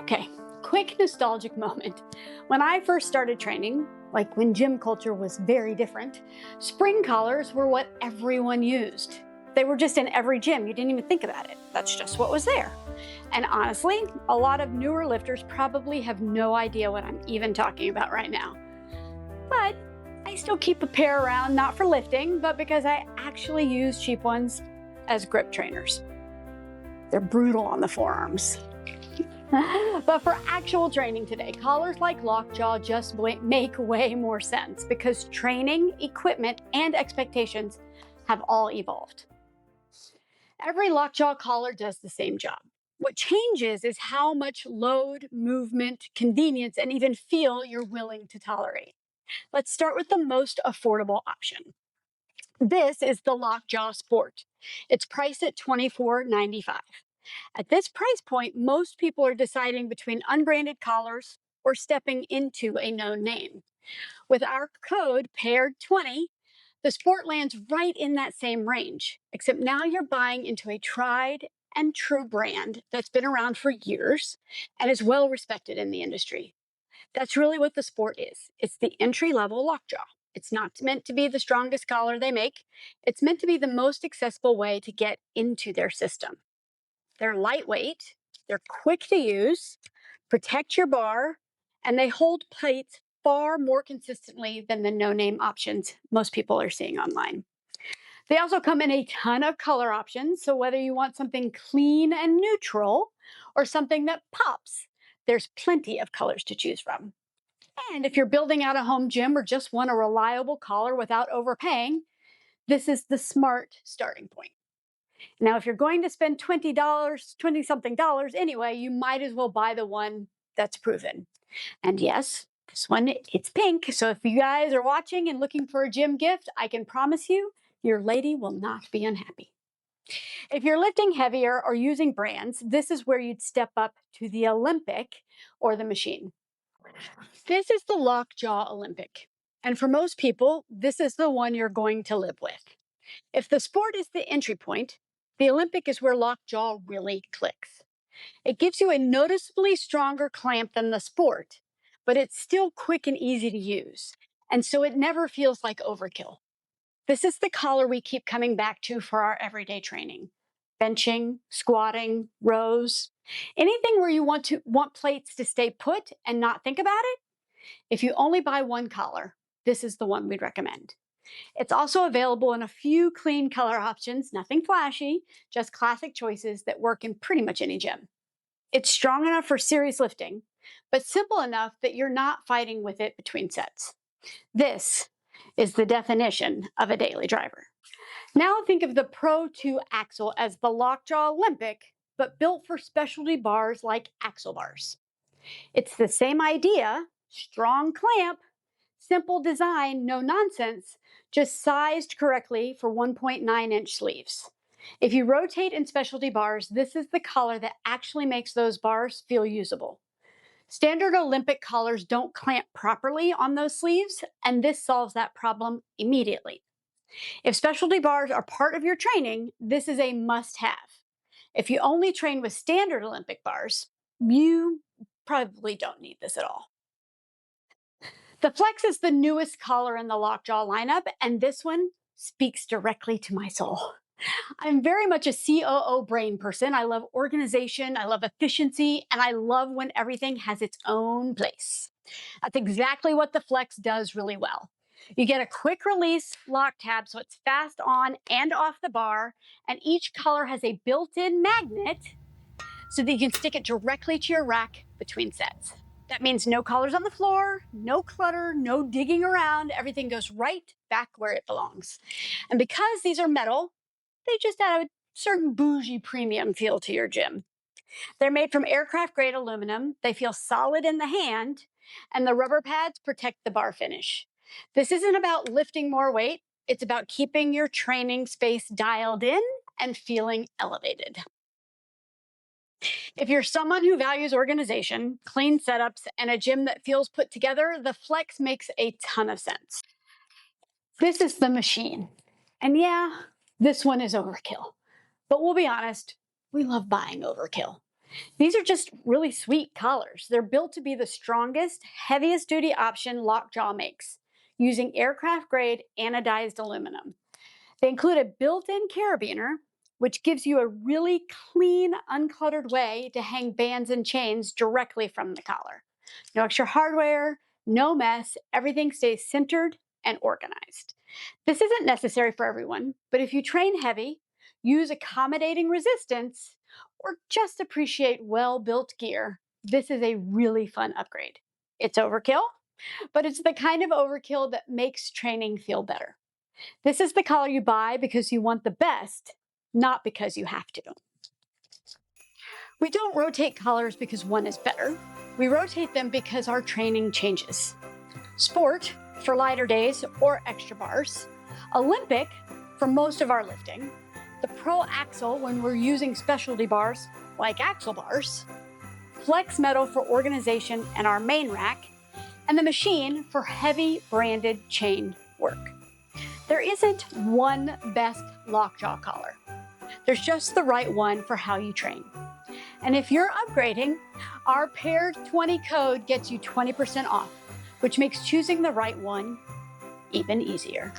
Okay, quick nostalgic moment. When I first started training, like when gym culture was very different, spring collars were what everyone used. They were just in every gym. You didn't even think about it. That's just what was there. And honestly, a lot of newer lifters probably have no idea what I'm even talking about right now. But I still keep a pair around, not for lifting, but because I actually use cheap ones as grip trainers. They're brutal on the forearms. But for actual training today, collars like Lockjaw just make way more sense because training, equipment, and expectations have all evolved. Every Lockjaw collar does the same job. What changes is how much load, movement, convenience, and even feel you're willing to tolerate. Let's start with the most affordable option. This is the Lockjaw Sport. It's priced at $24.95. At this price point, most people are deciding between unbranded collars or stepping into a known name. With our code PAIRED20, the Sport lands right in that same range, except now you're buying into a tried and true brand that's been around for years and is well respected in the industry. That's really what the Sport is. It's the entry-level Lockjaw. It's not meant to be the strongest collar they make. It's meant to be the most accessible way to get into their system. They're lightweight, they're quick to use, protect your bar, and they hold plates far more consistently than the no-name options most people are seeing online. They also come in a ton of color options, so whether you want something clean and neutral or something that pops, there's plenty of colors to choose from. And if you're building out a home gym or just want a reliable collar without overpaying, this is the smart starting point. Now, if you're going to spend $20 something anyway, you might as well buy the one that's proven. And yes, this one, it's pink. So if you guys are watching and looking for a gym gift, I can promise you, your lady will not be unhappy. If you're lifting heavier or using brands, this is where you'd step up to the Olympic or the machine. This is the Lockjaw Olympic. And for most people, this is the one you're going to live with. If the Sport is the entry point, the Olympic is where Lockjaw really clicks. It gives you a noticeably stronger clamp than the Sport, but it's still quick and easy to use, and so it never feels like overkill. This is the collar we keep coming back to for our everyday training. Benching, squatting, rows, anything where you want plates to stay put and not think about it. If you only buy one collar, this is the one we'd recommend. It's also available in a few clean color options, nothing flashy, just classic choices that work in pretty much any gym. It's strong enough for serious lifting, but simple enough that you're not fighting with it between sets. This is the definition of a daily driver. Now think of the Pro 2 axle as the Lockjaw Olympic, but built for specialty bars like axle bars. It's the same idea, strong clamp, simple design, no nonsense, just sized correctly for 1.9-inch sleeves. If you rotate in specialty bars, this is the collar that actually makes those bars feel usable. Standard Olympic collars don't clamp properly on those sleeves, and this solves that problem immediately. If specialty bars are part of your training, this is a must-have. If you only train with standard Olympic bars, you probably don't need this at all. The Flex is the newest collar in the Lockjaw lineup, and this one speaks directly to my soul. I'm very much a COO brain person. I love organization, I love efficiency, and I love when everything has its own place. That's exactly what the Flex does really well. You get a quick release lock tab, so it's fast on and off the bar, and each collar has a built-in magnet so that you can stick it directly to your rack between sets. That means no collars on the floor, no clutter, no digging around. Everything goes right back where it belongs. And because these are metal, they just add a certain bougie premium feel to your gym. They're made from aircraft-grade aluminum. They feel solid in the hand, and the rubber pads protect the bar finish. This isn't about lifting more weight. It's about keeping your training space dialed in and feeling elevated. If you're someone who values organization, clean setups, and a gym that feels put together, the Flex makes a ton of sense. This is the machine. And yeah, this one is overkill. But we'll be honest, we love buying overkill. These are just really sweet collars. They're built to be the strongest, heaviest duty option Lockjaw makes, using aircraft grade anodized aluminum. They include a built-in carabiner, which gives you a really clean, uncluttered way to hang bands and chains directly from the collar. No extra hardware, no mess, everything stays centered and organized. This isn't necessary for everyone, but if you train heavy, use accommodating resistance, or just appreciate well-built gear, this is a really fun upgrade. It's overkill, but it's the kind of overkill that makes training feel better. This is the collar you buy because you want the best, not because you have to. We don't rotate collars because one is better. We rotate them because our training changes. Sport, for lighter days or extra bars. Olympic, for most of our lifting. The Pro Axle when we're using specialty bars like axle bars. Flex Metal for organization and our main rack. And the Machine for heavy branded chain work. There isn't one best Lockjaw collar. There's just the right one for how you train. And if you're upgrading, our paired 20 code gets you 20% off, which makes choosing the right one even easier.